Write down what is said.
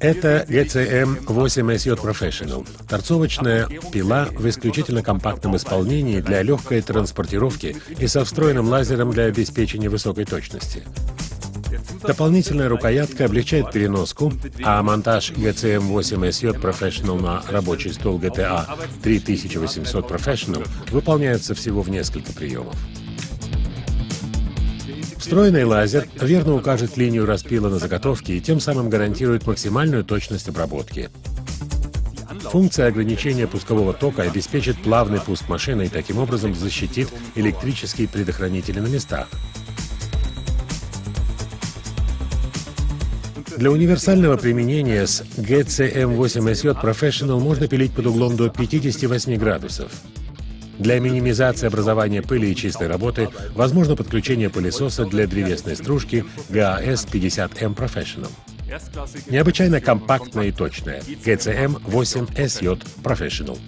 Это GCM-8SJ Professional. Торцовочная пила в исключительно компактном исполнении для легкой транспортировки и со встроенным лазером для обеспечения высокой точности. Дополнительная рукоятка облегчает переноску, а монтаж GCM-8SJ Professional на рабочий стол GTA 3800 Professional выполняется всего в несколько приемов. Встроенный лазер верно укажет линию распила на заготовке и тем самым гарантирует максимальную точность обработки. Функция ограничения пускового тока обеспечит плавный пуск машины и таким образом защитит электрические предохранители на местах. Для универсального применения с GCM-8SJ Professional можно пилить под углом до 58 градусов. Для минимизации образования пыли и чистой работы возможно подключение пылесоса для древесной стружки GAS-50M Professional. Необычайно компактная и точная GCM-8SJ Professional.